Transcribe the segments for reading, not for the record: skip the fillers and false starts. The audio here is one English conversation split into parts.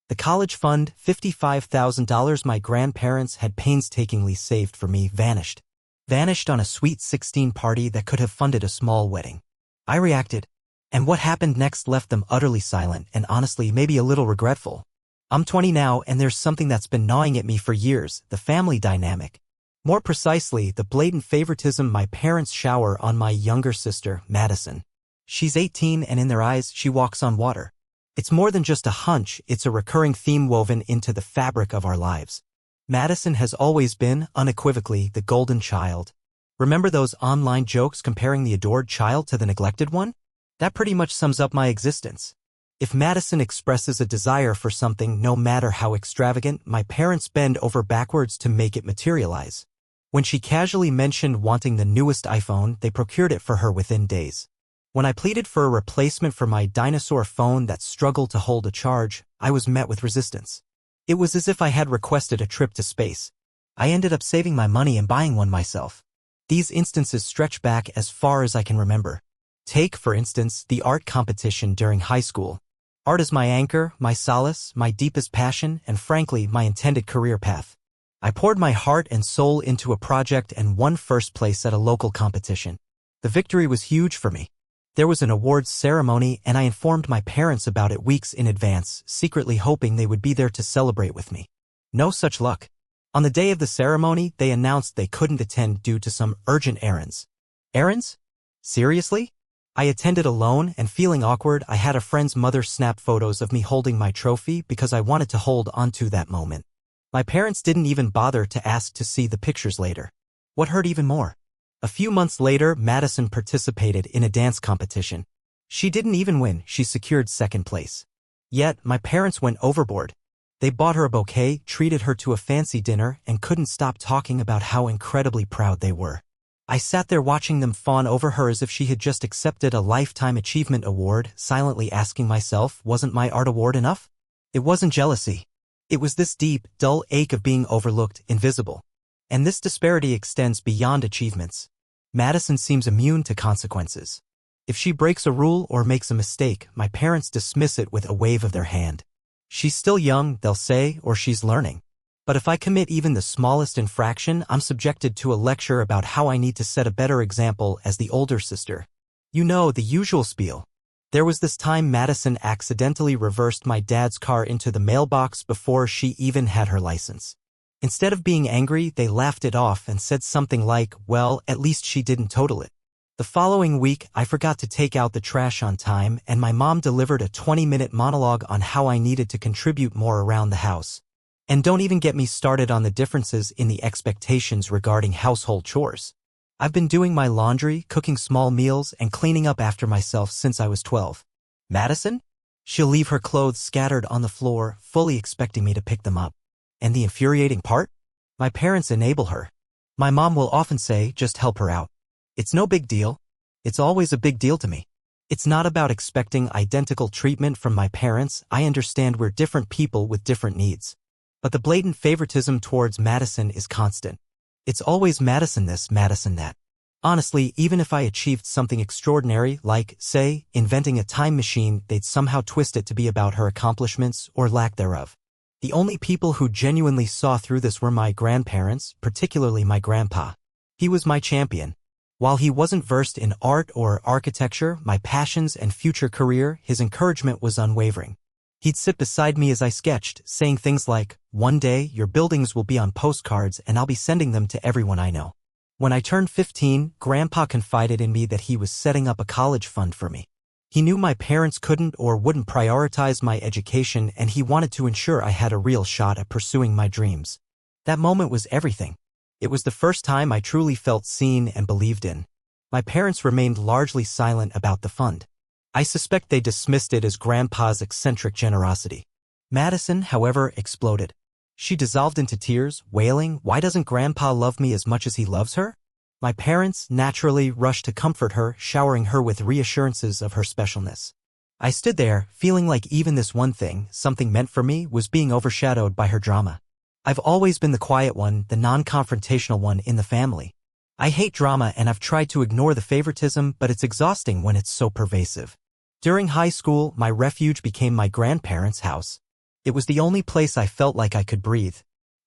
The college fund, $55,000 my grandparents had painstakingly saved for me, vanished. Vanished on a sweet 16 party that could have funded a small wedding. I reacted. And what happened next left them utterly silent and honestly maybe a little regretful. I'm 20 now and there's something that's been gnawing at me for years, the family dynamic. More precisely, the blatant favoritism my parents shower on my younger sister, Madison. She's 18 and in their eyes, she walks on water. It's more than just a hunch, it's a recurring theme woven into the fabric of our lives. Madison has always been, unequivocally, the golden child. Remember those online jokes comparing the adored child to the neglected one? That pretty much sums up my existence. If Madison expresses a desire for something, no matter how extravagant, my parents bend over backwards to make it materialize. When she casually mentioned wanting the newest iPhone, they procured it for her within days. When I pleaded for a replacement for my dinosaur phone that struggled to hold a charge, I was met with resistance. It was as if I had requested a trip to space. I ended up saving my money and buying one myself. These instances stretch back as far as I can remember. Take, for instance, the art competition during high school. Art is my anchor, my solace, my deepest passion, and frankly, my intended career path. I poured my heart and soul into a project and won first place at a local competition. The victory was huge for me. There was an awards ceremony and I informed my parents about it weeks in advance, secretly hoping they would be there to celebrate with me. No such luck. On the day of the ceremony, they announced they couldn't attend due to some urgent errands. Errands? Seriously? I attended alone and feeling awkward, I had a friend's mother snap photos of me holding my trophy because I wanted to hold onto that moment. My parents didn't even bother to ask to see the pictures later. What hurt even more? A few months later, Madison participated in a dance competition. She didn't even win, she secured second place. Yet, my parents went overboard. They bought her a bouquet, treated her to a fancy dinner, and couldn't stop talking about how incredibly proud they were. I sat there watching them fawn over her as if she had just accepted a Lifetime Achievement Award, silently asking myself, wasn't my art award enough? It wasn't jealousy. It was this deep, dull ache of being overlooked, invisible. And this disparity extends beyond achievements. Madison seems immune to consequences. If she breaks a rule or makes a mistake, my parents dismiss it with a wave of their hand. She's still young, they'll say, or she's learning. But if I commit even the smallest infraction, I'm subjected to a lecture about how I need to set a better example as the older sister. You know, the usual spiel. There was this time Madison accidentally reversed my dad's car into the mailbox before she even had her license. Instead of being angry, they laughed it off and said something like, well, at least she didn't total it. The following week, I forgot to take out the trash on time, and my mom delivered a 20-minute monologue on how I needed to contribute more around the house. And don't even get me started on the differences in the expectations regarding household chores. I've been doing my laundry, cooking small meals, and cleaning up after myself since I was 12. Madison? She'll leave her clothes scattered on the floor, fully expecting me to pick them up. And the infuriating part? My parents enable her. My mom will often say, just help her out. It's no big deal. It's always a big deal to me. It's not about expecting identical treatment from my parents. I understand we're different people with different needs. But the blatant favoritism towards Madison is constant. It's always Madison this, Madison that. Honestly, even if I achieved something extraordinary, like, say, inventing a time machine, they'd somehow twist it to be about her accomplishments or lack thereof. The only people who genuinely saw through this were my grandparents, particularly my grandpa. He was my champion. While he wasn't versed in art or architecture, my passions and future career, his encouragement was unwavering. He'd sit beside me as I sketched, saying things like, one day, your buildings will be on postcards and I'll be sending them to everyone I know. When I turned 15, Grandpa confided in me that he was setting up a college fund for me. He knew my parents couldn't or wouldn't prioritize my education and he wanted to ensure I had a real shot at pursuing my dreams. That moment was everything. It was the first time I truly felt seen and believed in. My parents remained largely silent about the fund. I suspect they dismissed it as Grandpa's eccentric generosity. Madison, however, exploded. She dissolved into tears, wailing, "Why doesn't Grandpa love me as much as he loves her?" My parents, naturally, rushed to comfort her, showering her with reassurances of her specialness. I stood there, feeling like even this one thing, something meant for me, was being overshadowed by her drama. I've always been the quiet one, the non-confrontational one in the family. I hate drama and I've tried to ignore the favoritism, but it's exhausting when it's so pervasive. During high school, my refuge became my grandparents' house. It was the only place I felt like I could breathe.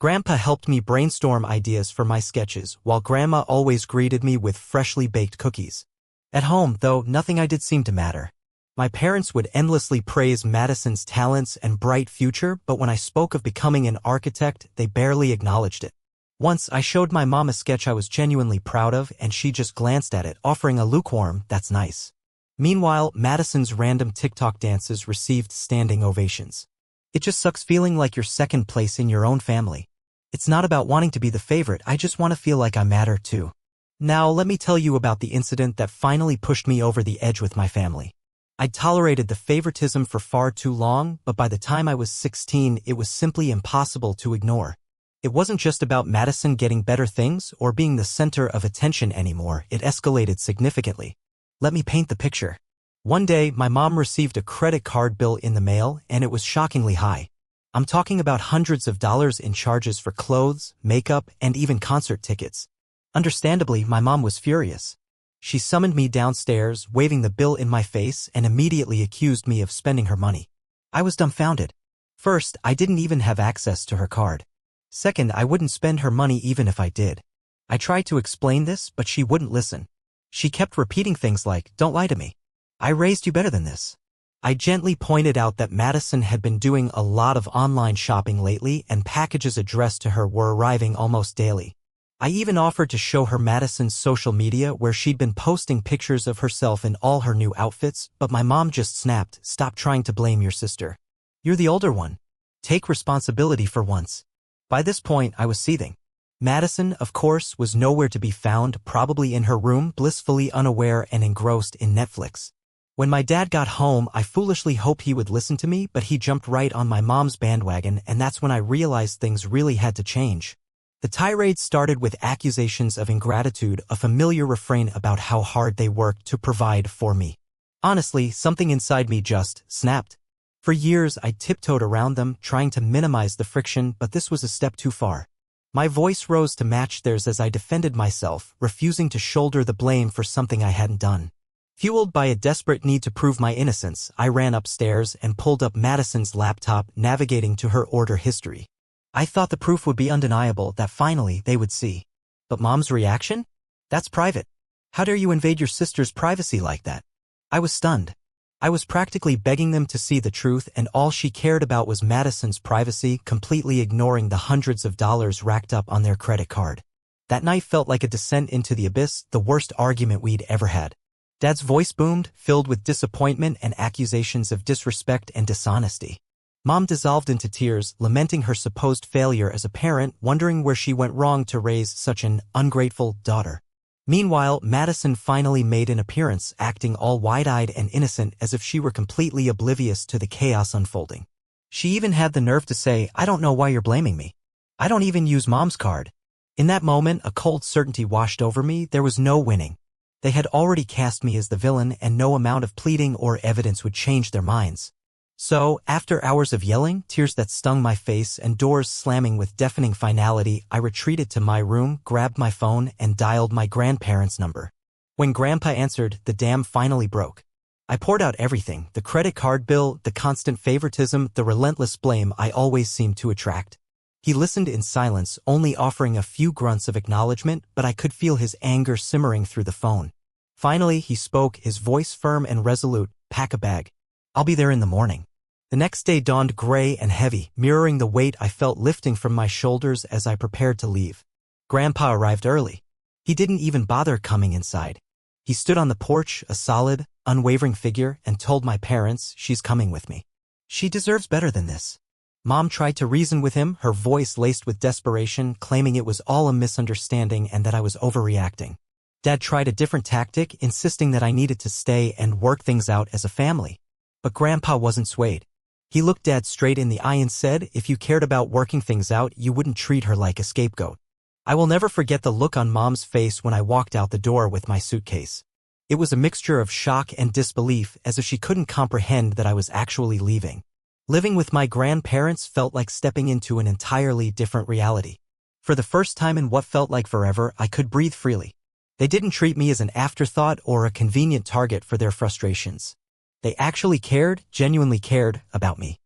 Grandpa helped me brainstorm ideas for my sketches, while Grandma always greeted me with freshly baked cookies. At home, though, nothing I did seemed to matter. My parents would endlessly praise Madison's talents and bright future, but when I spoke of becoming an architect, they barely acknowledged it. Once, I showed my mom a sketch I was genuinely proud of, and she just glanced at it, offering a lukewarm, "That's nice." Meanwhile, Madison's random TikTok dances received standing ovations. It just sucks feeling like you're second place in your own family. It's not about wanting to be the favorite, I just want to feel like I matter too. Now, let me tell you about the incident that finally pushed me over the edge with my family. I'd tolerated the favoritism for far too long, but by the time I was 16, it was simply impossible to ignore. It wasn't just about Madison getting better things or being the center of attention anymore, it escalated significantly. Let me paint the picture. One day, my mom received a credit card bill in the mail, and it was shockingly high. I'm talking about hundreds of dollars in charges for clothes, makeup, and even concert tickets. Understandably, my mom was furious. She summoned me downstairs, waving the bill in my face, and immediately accused me of spending her money. I was dumbfounded. First, I didn't even have access to her card. Second, I wouldn't spend her money even if I did. I tried to explain this, but she wouldn't listen. She kept repeating things like, "Don't lie to me. I raised you better than this." I gently pointed out that Madison had been doing a lot of online shopping lately, and packages addressed to her were arriving almost daily. I even offered to show her Madison's social media where she'd been posting pictures of herself in all her new outfits, but my mom just snapped, "Stop trying to blame your sister. You're the older one. Take responsibility for once." By this point, I was seething. Madison, of course, was nowhere to be found, probably in her room, blissfully unaware and engrossed in Netflix. When my dad got home, I foolishly hoped he would listen to me, but he jumped right on my mom's bandwagon, and that's when I realized things really had to change. The tirade started with accusations of ingratitude, a familiar refrain about how hard they worked to provide for me. Honestly, something inside me just snapped. For years, I tiptoed around them, trying to minimize the friction, but this was a step too far. My voice rose to match theirs as I defended myself, refusing to shoulder the blame for something I hadn't done. Fueled by a desperate need to prove my innocence, I ran upstairs and pulled up Madison's laptop, navigating to her order history. I thought the proof would be undeniable, that finally they would see. But Mom's reaction? "That's private. How dare you invade your sister's privacy like that?" I was stunned. I was practically begging them to see the truth, and all she cared about was Madison's privacy, completely ignoring the hundreds of dollars racked up on their credit card. That night felt like a descent into the abyss, the worst argument we'd ever had. Dad's voice boomed, filled with disappointment and accusations of disrespect and dishonesty. Mom dissolved into tears, lamenting her supposed failure as a parent, wondering where she went wrong to raise such an ungrateful daughter. Meanwhile, Madison finally made an appearance, acting all wide-eyed and innocent as if she were completely oblivious to the chaos unfolding. She even had the nerve to say, "I don't know why you're blaming me. I don't even use Mom's card." In that moment, a cold certainty washed over me. There was no winning. They had already cast me as the villain, and no amount of pleading or evidence would change their minds. So, after hours of yelling, tears that stung my face, and doors slamming with deafening finality, I retreated to my room, grabbed my phone, and dialed my grandparents' number. When Grandpa answered, the dam finally broke. I poured out everything: the credit card bill, the constant favoritism, the relentless blame I always seemed to attract. He listened in silence, only offering a few grunts of acknowledgement, but I could feel his anger simmering through the phone. Finally, he spoke, his voice firm and resolute, "Pack a bag. I'll be there in the morning." The next day dawned gray and heavy, mirroring the weight I felt lifting from my shoulders as I prepared to leave. Grandpa arrived early. He didn't even bother coming inside. He stood on the porch, a solid, unwavering figure, and told my parents, "She's coming with me. She deserves better than this." Mom tried to reason with him, her voice laced with desperation, claiming it was all a misunderstanding and that I was overreacting. Dad tried a different tactic, insisting that I needed to stay and work things out as a family. But Grandpa wasn't swayed. He looked Dad straight in the eye and said, "If you cared about working things out, you wouldn't treat her like a scapegoat." I will never forget the look on Mom's face when I walked out the door with my suitcase. It was a mixture of shock and disbelief, as if she couldn't comprehend that I was actually leaving. Living with my grandparents felt like stepping into an entirely different reality. For the first time in what felt like forever, I could breathe freely. They didn't treat me as an afterthought or a convenient target for their frustrations. They actually cared, genuinely cared, about me.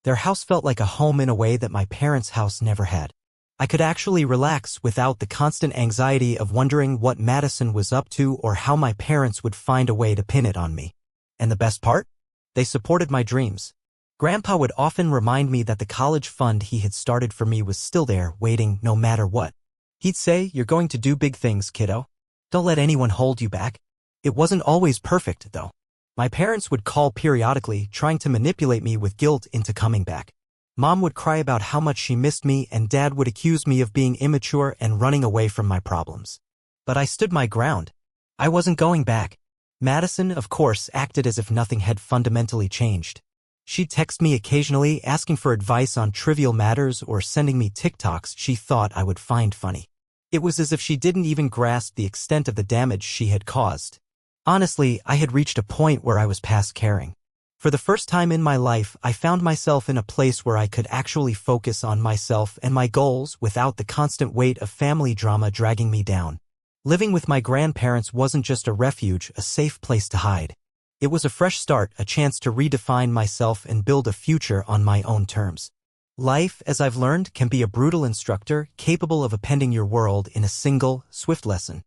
Their house felt like a home in a way that my parents' house never had. I could actually relax without the constant anxiety of wondering what Madison was up to or how my parents would find a way to pin it on me. And the best part? They supported my dreams. Grandpa would often remind me that the college fund he had started for me was still there, waiting no matter what. He'd say, "You're going to do big things, kiddo. Don't let anyone hold you back." It wasn't always perfect, though. My parents would call periodically, trying to manipulate me with guilt into coming back. Mom would cry about how much she missed me, and Dad would accuse me of being immature and running away from my problems. But I stood my ground. I wasn't going back. Madison, of course, acted as if nothing had fundamentally changed. She'd text me occasionally, asking for advice on trivial matters or sending me TikToks she thought I would find funny. It was as if she didn't even grasp the extent of the damage she had caused. Honestly, I had reached a point where I was past caring. For the first time in my life, I found myself in a place where I could actually focus on myself and my goals without the constant weight of family drama dragging me down. Living with my grandparents wasn't just a refuge, a safe place to hide. It was a fresh start, a chance to redefine myself and build a future on my own terms. Life, as I've learned, can be a brutal instructor, capable of upending your world in a single, swift lesson.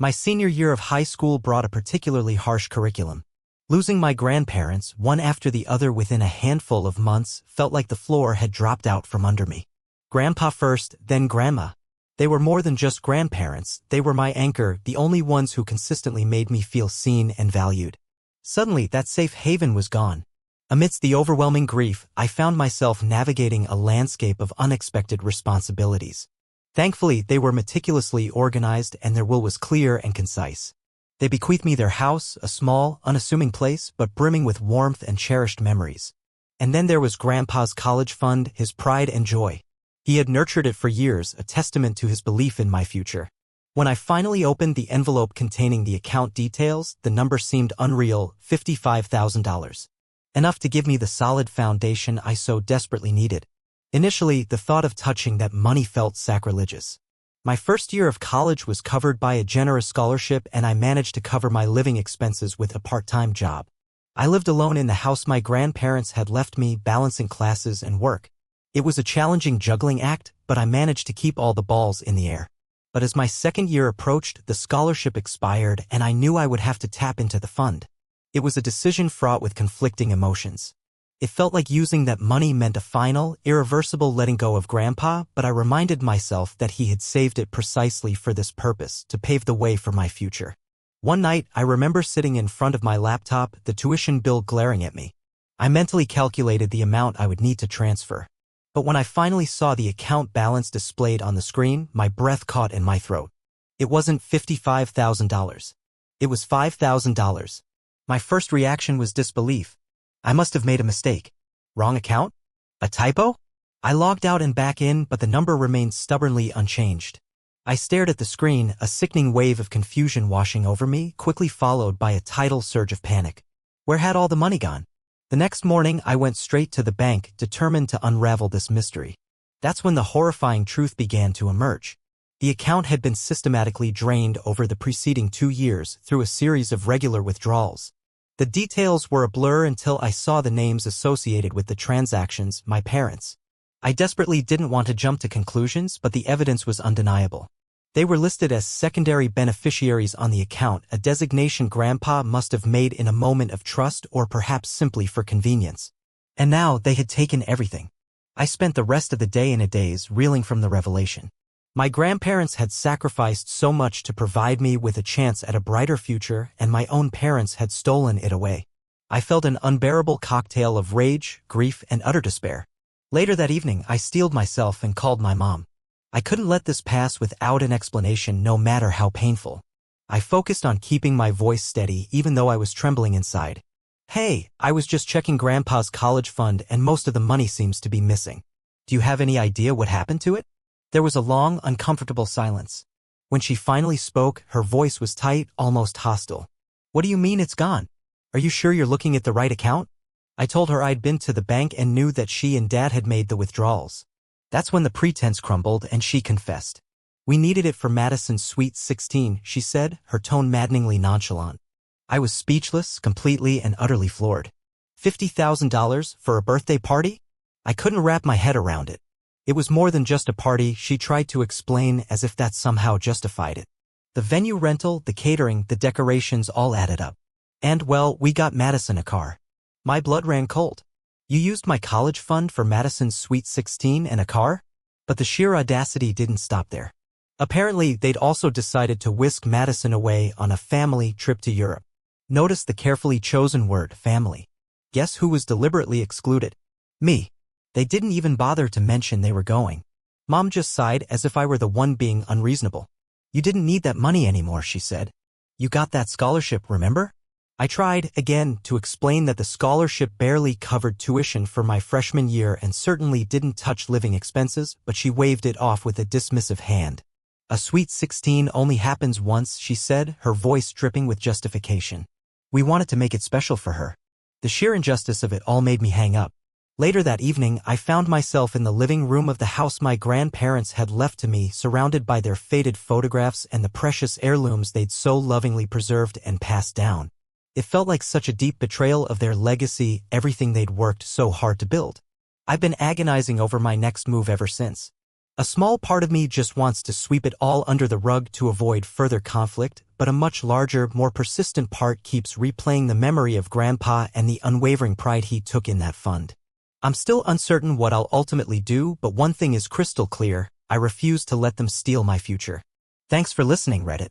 My senior year of high school brought a particularly harsh curriculum. Losing my grandparents, one after the other within a handful of months, felt like the floor had dropped out from under me. Grandpa first, then Grandma. They were more than just grandparents, they were my anchor, the only ones who consistently made me feel seen and valued. Suddenly, that safe haven was gone. Amidst the overwhelming grief, I found myself navigating a landscape of unexpected responsibilities. Thankfully, they were meticulously organized and their will was clear and concise. They bequeathed me their house, a small, unassuming place, but brimming with warmth and cherished memories. And then there was Grandpa's college fund, his pride and joy. He had nurtured it for years, a testament to his belief in my future. When I finally opened the envelope containing the account details, the number seemed unreal, $55,000. Enough to give me the solid foundation I so desperately needed. Initially, the thought of touching that money felt sacrilegious. My first year of college was covered by a generous scholarship, and I managed to cover my living expenses with a part-time job. I lived alone in the house my grandparents had left me, balancing classes and work. It was a challenging juggling act, but I managed to keep all the balls in the air. But as my second year approached, the scholarship expired, and I knew I would have to tap into the fund. It was a decision fraught with conflicting emotions. It felt like using that money meant a final, irreversible letting go of Grandpa, but I reminded myself that he had saved it precisely for this purpose, to pave the way for my future. One night, I remember sitting in front of my laptop, the tuition bill glaring at me. I mentally calculated the amount I would need to transfer. But when I finally saw the account balance displayed on the screen, my breath caught in my throat. It wasn't $55,000. It was $5,000. My first reaction was disbelief. I must have made a mistake. Wrong account? A typo? I logged out and back in, but the number remained stubbornly unchanged. I stared at the screen, a sickening wave of confusion washing over me, quickly followed by a tidal surge of panic. Where had all the money gone? The next morning, I went straight to the bank, determined to unravel this mystery. That's when the horrifying truth began to emerge. The account had been systematically drained over the preceding 2 years through a series of regular withdrawals. The details were a blur until I saw the names associated with the transactions, my parents. I desperately didn't want to jump to conclusions, but the evidence was undeniable. They were listed as secondary beneficiaries on the account, a designation Grandpa must have made in a moment of trust or perhaps simply for convenience. And now they had taken everything. I spent the rest of the day in a daze, reeling from the revelation. My grandparents had sacrificed so much to provide me with a chance at a brighter future, and my own parents had stolen it away. I felt an unbearable cocktail of rage, grief, and utter despair. Later that evening, I steeled myself and called my mom. I couldn't let this pass without an explanation, no matter how painful. I focused on keeping my voice steady even though I was trembling inside. "Hey, I was just checking Grandpa's college fund and most of the money seems to be missing. Do you have any idea what happened to it?" There was a long, uncomfortable silence. When she finally spoke, her voice was tight, almost hostile. "What do you mean it's gone? Are you sure you're looking at the right account?" I told her I'd been to the bank and knew that she and Dad had made the withdrawals. That's when the pretense crumbled and she confessed. "We needed it for Madison's sweet 16, she said, her tone maddeningly nonchalant. I was speechless, completely and utterly floored. $50,000 for a birthday party? I couldn't wrap my head around it. It was more than just a party, she tried to explain, as if that somehow justified it. The venue rental, the catering, the decorations all added up. And, well, we got Madison a car. My blood ran cold. You used my college fund for Madison's Sweet 16 and a car? But the sheer audacity didn't stop there. Apparently, they'd also decided to whisk Madison away on a family trip to Europe. Notice the carefully chosen word, family. Guess who was deliberately excluded? Me. They didn't even bother to mention they were going. Mom just sighed as if I were the one being unreasonable. You didn't need that money anymore, she said. You got that scholarship, remember? I tried, again, to explain that the scholarship barely covered tuition for my freshman year and certainly didn't touch living expenses, but she waved it off with a dismissive hand. A Sweet 16 only happens once, she said, her voice dripping with justification. We wanted to make it special for her. The sheer injustice of it all made me hang up. Later that evening, I found myself in the living room of the house my grandparents had left to me, surrounded by their faded photographs and the precious heirlooms they'd so lovingly preserved and passed down. It felt like such a deep betrayal of their legacy, everything they'd worked so hard to build. I've been agonizing over my next move ever since. A small part of me just wants to sweep it all under the rug to avoid further conflict, but a much larger, more persistent part keeps replaying the memory of Grandpa and the unwavering pride he took in that fund. I'm still uncertain what I'll ultimately do, but one thing is crystal clear: I refuse to let them steal my future. Thanks for listening, Reddit.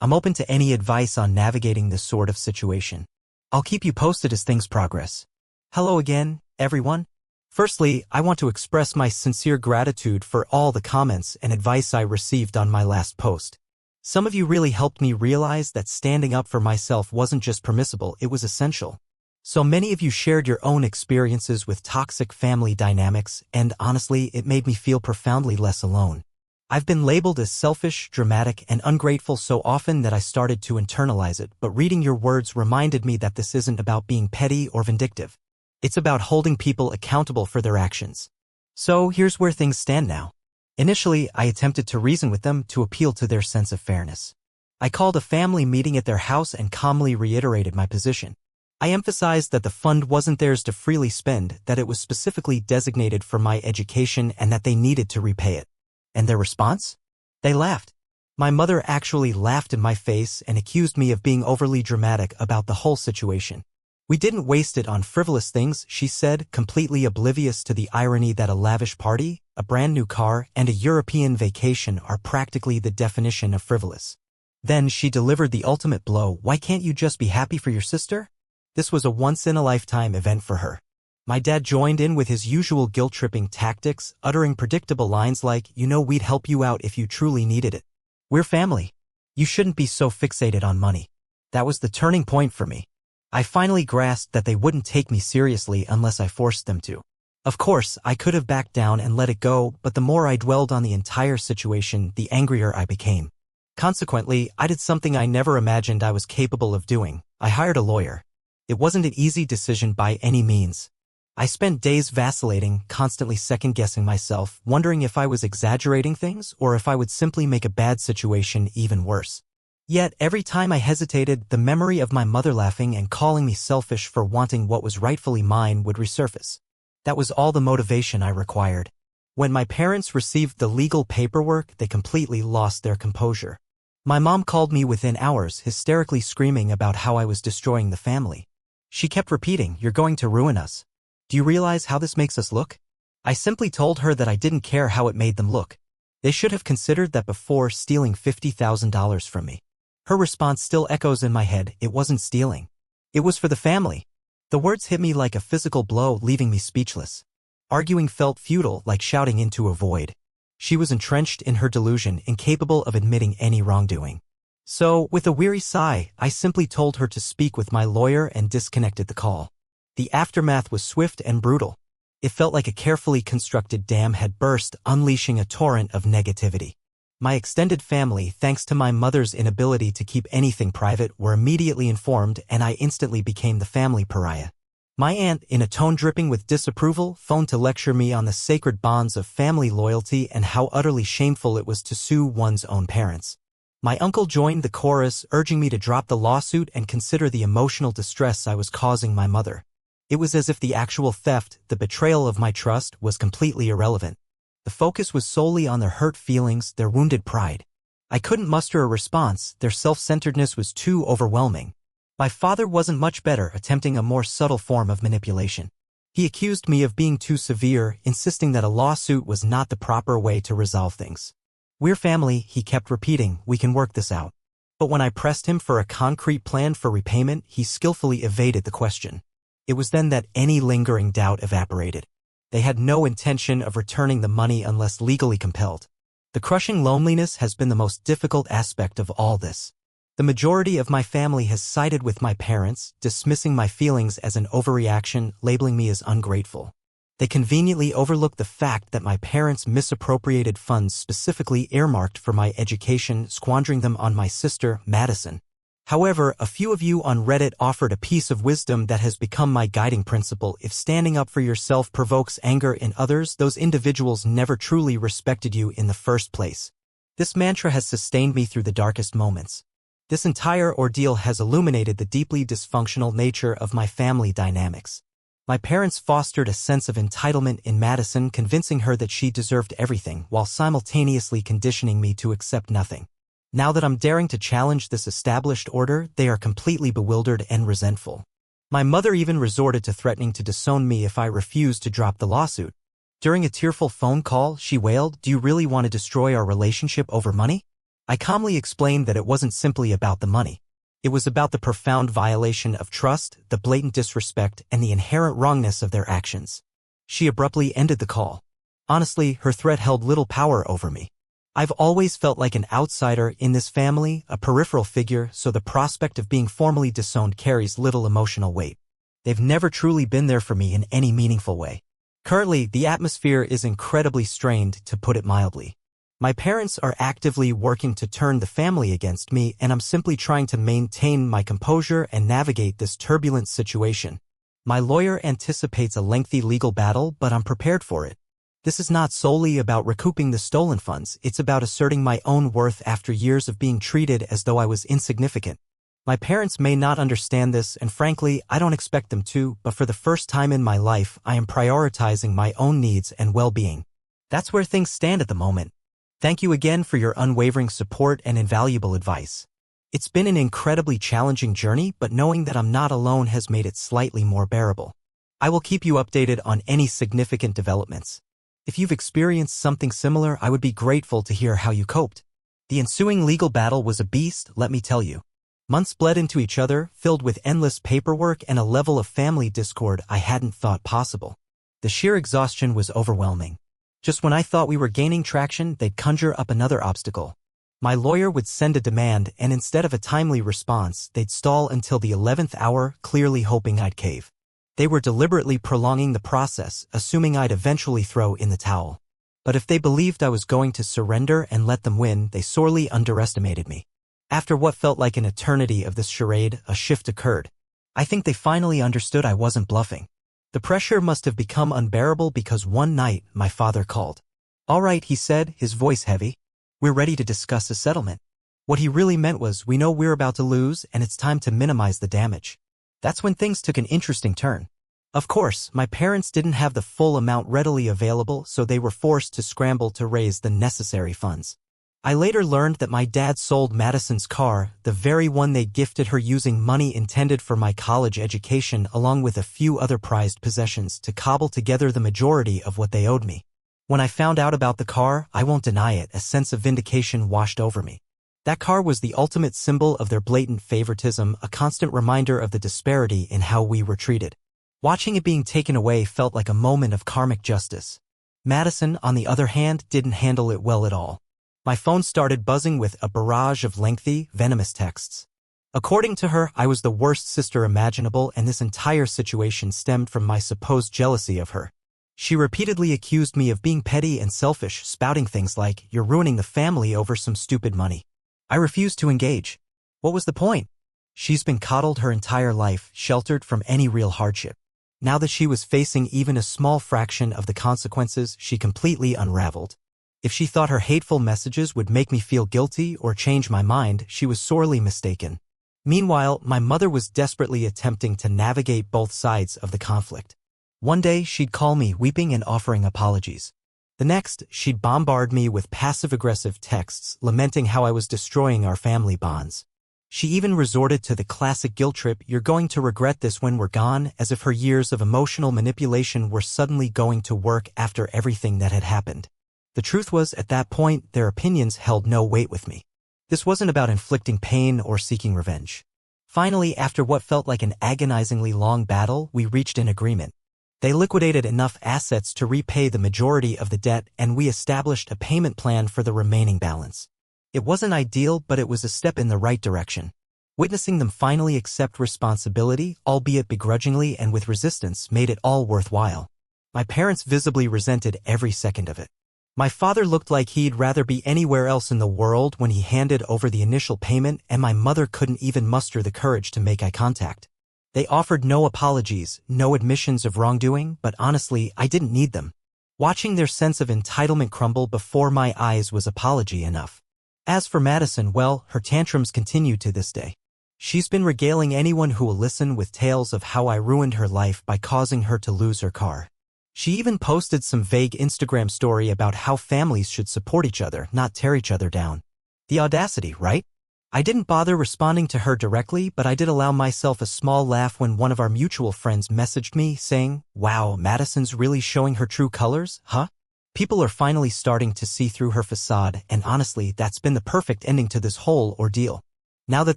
I'm open to any advice on navigating this sort of situation. I'll keep you posted as things progress. Hello again, everyone. Firstly, I want to express my sincere gratitude for all the comments and advice I received on my last post. Some of you really helped me realize that standing up for myself wasn't just permissible, it was essential. So many of you shared your own experiences with toxic family dynamics, and honestly, it made me feel profoundly less alone. I've been labeled as selfish, dramatic, and ungrateful so often that I started to internalize it, but reading your words reminded me that this isn't about being petty or vindictive. It's about holding people accountable for their actions. So here's where things stand now. Initially, I attempted to reason with them to appeal to their sense of fairness. I called a family meeting at their house and calmly reiterated my position. I emphasized that the fund wasn't theirs to freely spend, that it was specifically designated for my education and that they needed to repay it. And their response? They laughed. My mother actually laughed in my face and accused me of being overly dramatic about the whole situation. We didn't waste it on frivolous things, she said, completely oblivious to the irony that a lavish party, a brand new car, and a European vacation are practically the definition of frivolous. Then she delivered the ultimate blow: why can't you just be happy for your sister? This was a once-in-a-lifetime event for her. My dad joined in with his usual guilt-tripping tactics, uttering predictable lines like, "You know we'd help you out if you truly needed it. We're family. You shouldn't be so fixated on money." That was the turning point for me. I finally grasped that they wouldn't take me seriously unless I forced them to. Of course, I could have backed down and let it go, but the more I dwelled on the entire situation, the angrier I became. Consequently, I did something I never imagined I was capable of doing. I hired a lawyer. It wasn't an easy decision by any means. I spent days vacillating, constantly second-guessing myself, wondering if I was exaggerating things or if I would simply make a bad situation even worse. Yet, every time I hesitated, the memory of my mother laughing and calling me selfish for wanting what was rightfully mine would resurface. That was all the motivation I required. When my parents received the legal paperwork, they completely lost their composure. My mom called me within hours, hysterically screaming about how I was destroying the family. She kept repeating, "You're going to ruin us. Do you realize how this makes us look?" I simply told her that I didn't care how it made them look. They should have considered that before stealing $50,000 from me. Her response still echoes in my head: it wasn't stealing. It was for the family. The words hit me like a physical blow, leaving me speechless. Arguing felt futile, like shouting into a void. She was entrenched in her delusion, incapable of admitting any wrongdoing. So, with a weary sigh, I simply told her to speak with my lawyer and disconnected the call. The aftermath was swift and brutal. It felt like a carefully constructed dam had burst, unleashing a torrent of negativity. My extended family, thanks to my mother's inability to keep anything private, were immediately informed, and I instantly became the family pariah. My aunt, in a tone dripping with disapproval, phoned to lecture me on the sacred bonds of family loyalty and how utterly shameful it was to sue one's own parents. My uncle joined the chorus, urging me to drop the lawsuit and consider the emotional distress I was causing my mother. It was as if the actual theft, the betrayal of my trust, was completely irrelevant. The focus was solely on their hurt feelings, their wounded pride. I couldn't muster a response, their self-centeredness was too overwhelming. My father wasn't much better, attempting a more subtle form of manipulation. He accused me of being too severe, insisting that a lawsuit was not the proper way to resolve things. "We're family," he kept repeating, "we can work this out." But when I pressed him for a concrete plan for repayment, he skillfully evaded the question. It was then that any lingering doubt evaporated. They had no intention of returning the money unless legally compelled. The crushing loneliness has been the most difficult aspect of all this. The majority of my family has sided with my parents, dismissing my feelings as an overreaction, labeling me as ungrateful. They conveniently overlook the fact that my parents misappropriated funds specifically earmarked for my education, squandering them on my sister, Madison. However, a few of you on Reddit offered a piece of wisdom that has become my guiding principle. If standing up for yourself provokes anger in others, those individuals never truly respected you in the first place. This mantra has sustained me through the darkest moments. This entire ordeal has illuminated the deeply dysfunctional nature of my family dynamics. My parents fostered a sense of entitlement in Madison, convincing her that she deserved everything, while simultaneously conditioning me to accept nothing. Now that I'm daring to challenge this established order, they are completely bewildered and resentful. My mother even resorted to threatening to disown me if I refused to drop the lawsuit. During a tearful phone call, she wailed, "Do you really want to destroy our relationship over money?" I calmly explained that it wasn't simply about the money. It was about the profound violation of trust, the blatant disrespect, and the inherent wrongness of their actions. She abruptly ended the call. Honestly, her threat held little power over me. I've always felt like an outsider in this family, a peripheral figure, so the prospect of being formally disowned carries little emotional weight. They've never truly been there for me in any meaningful way. Currently, the atmosphere is incredibly strained, to put it mildly. My parents are actively working to turn the family against me, and I'm simply trying to maintain my composure and navigate this turbulent situation. My lawyer anticipates a lengthy legal battle, but I'm prepared for it. This is not solely about recouping the stolen funds, it's about asserting my own worth after years of being treated as though I was insignificant. My parents may not understand this, and frankly, I don't expect them to, but for the first time in my life, I am prioritizing my own needs and well-being. That's where things stand at the moment. Thank you again for your unwavering support and invaluable advice. It's been an incredibly challenging journey, but knowing that I'm not alone has made it slightly more bearable. I will keep you updated on any significant developments. If you've experienced something similar, I would be grateful to hear how you coped. The ensuing legal battle was a beast, let me tell you. Months bled into each other, filled with endless paperwork and a level of family discord I hadn't thought possible. The sheer exhaustion was overwhelming. Just when I thought we were gaining traction, they'd conjure up another obstacle. My lawyer would send a demand, and instead of a timely response, they'd stall until the 11th hour, clearly hoping I'd cave. They were deliberately prolonging the process, assuming I'd eventually throw in the towel. But if they believed I was going to surrender and let them win, they sorely underestimated me. After what felt like an eternity of this charade, a shift occurred. I think they finally understood I wasn't bluffing. The pressure must have become unbearable because one night, my father called. "All right," he said, his voice heavy. "We're ready to discuss a settlement." What he really meant was, we know we're about to lose, and it's time to minimize the damage. That's when things took an interesting turn. Of course, my parents didn't have the full amount readily available, so they were forced to scramble to raise the necessary funds. I later learned that my dad sold Madison's car, the very one they gifted her, using money intended for my college education along with a few other prized possessions to cobble together the majority of what they owed me. When I found out about the car, I won't deny it, a sense of vindication washed over me. That car was the ultimate symbol of their blatant favoritism, a constant reminder of the disparity in how we were treated. Watching it being taken away felt like a moment of karmic justice. Madison, on the other hand, didn't handle it well at all. My phone started buzzing with a barrage of lengthy, venomous texts. According to her, I was the worst sister imaginable, and this entire situation stemmed from my supposed jealousy of her. She repeatedly accused me of being petty and selfish, spouting things like, "You're ruining the family over some stupid money." I refused to engage. What was the point? She's been coddled her entire life, sheltered from any real hardship. Now that she was facing even a small fraction of the consequences, she completely unraveled. If she thought her hateful messages would make me feel guilty or change my mind, she was sorely mistaken. Meanwhile, my mother was desperately attempting to navigate both sides of the conflict. One day, she'd call me weeping and offering apologies. The next, she'd bombard me with passive-aggressive texts lamenting how I was destroying our family bonds. She even resorted to the classic guilt trip, "You're going to regret this when we're gone," as if her years of emotional manipulation were suddenly going to work after everything that had happened. The truth was, at that point, their opinions held no weight with me. This wasn't about inflicting pain or seeking revenge. Finally, after what felt like an agonizingly long battle, we reached an agreement. They liquidated enough assets to repay the majority of the debt, and we established a payment plan for the remaining balance. It wasn't ideal, but it was a step in the right direction. Witnessing them finally accept responsibility, albeit begrudgingly and with resistance, made it all worthwhile. My parents visibly resented every second of it. My father looked like he'd rather be anywhere else in the world when he handed over the initial payment, and my mother couldn't even muster the courage to make eye contact. They offered no apologies, no admissions of wrongdoing, but honestly, I didn't need them. Watching their sense of entitlement crumble before my eyes was apology enough. As for Madison, well, her tantrums continue to this day. She's been regaling anyone who will listen with tales of how I ruined her life by causing her to lose her car. She even posted some vague Instagram story about how families should support each other, not tear each other down. The audacity, right? I didn't bother responding to her directly, but I did allow myself a small laugh when one of our mutual friends messaged me saying, "Wow, Madison's really showing her true colors, huh?" People are finally starting to see through her facade, and honestly, that's been the perfect ending to this whole ordeal. Now that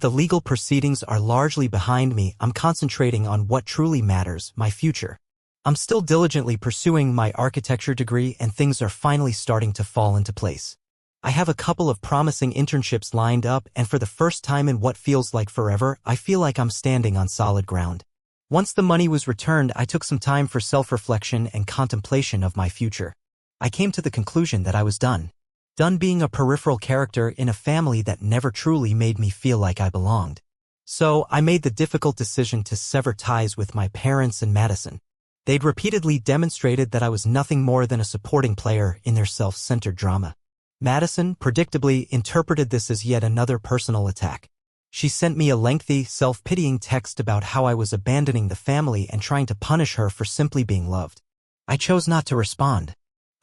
the legal proceedings are largely behind me, I'm concentrating on what truly matters, my future. I'm still diligently pursuing my architecture degree, and things are finally starting to fall into place. I have a couple of promising internships lined up, and for the first time in what feels like forever, I feel like I'm standing on solid ground. Once the money was returned, I took some time for self-reflection and contemplation of my future. I came to the conclusion that I was done. Done being a peripheral character in a family that never truly made me feel like I belonged. So, I made the difficult decision to sever ties with my parents and Madison. They'd repeatedly demonstrated that I was nothing more than a supporting player in their self-centered drama. Madison, predictably, interpreted this as yet another personal attack. She sent me a lengthy, self-pitying text about how I was abandoning the family and trying to punish her for simply being loved. I chose not to respond.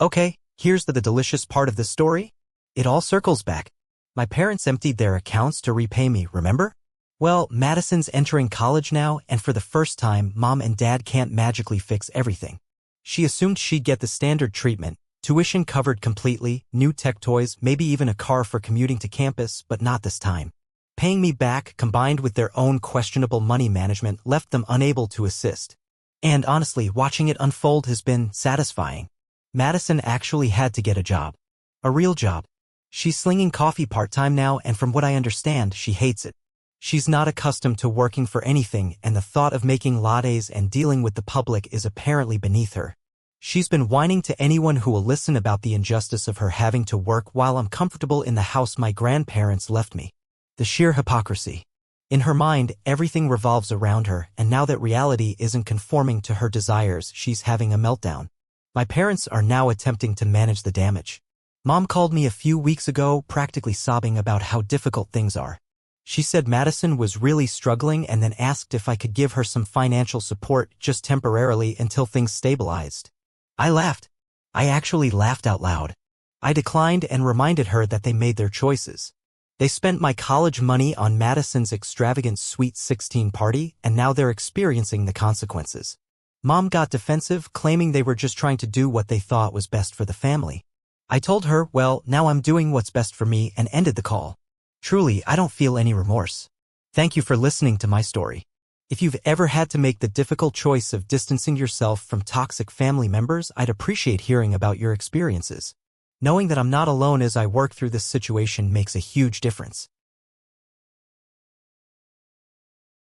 Okay, here's the delicious part of the story. It all circles back. My parents emptied their accounts to repay me, remember? Well, Madison's entering college now, and for the first time, Mom and Dad can't magically fix everything. She assumed she'd get the standard treatment, tuition covered completely, new tech toys, maybe even a car for commuting to campus, but not this time. Paying me back, combined with their own questionable money management, left them unable to assist. And honestly, watching it unfold has been satisfying. Madison actually had to get a job. A real job. She's slinging coffee part-time now, and from what I understand, she hates it. She's not accustomed to working for anything, and the thought of making lattes and dealing with the public is apparently beneath her. She's been whining to anyone who will listen about the injustice of her having to work while I'm comfortable in the house my grandparents left me. The sheer hypocrisy. In her mind, everything revolves around her, and now that reality isn't conforming to her desires, she's having a meltdown. My parents are now attempting to manage the damage. Mom called me a few weeks ago, practically sobbing about how difficult things are. She said Madison was really struggling and then asked if I could give her some financial support just temporarily until things stabilized. I laughed. I actually laughed out loud. I declined and reminded her that they made their choices. They spent my college money on Madison's extravagant Sweet 16 party, and now they're experiencing the consequences. Mom got defensive, claiming they were just trying to do what they thought was best for the family. I told her, well, now I'm doing what's best for me, and ended the call. Truly, I don't feel any remorse. Thank you for listening to my story. If you've ever had to make the difficult choice of distancing yourself from toxic family members, I'd appreciate hearing about your experiences. Knowing that I'm not alone as I work through this situation makes a huge difference.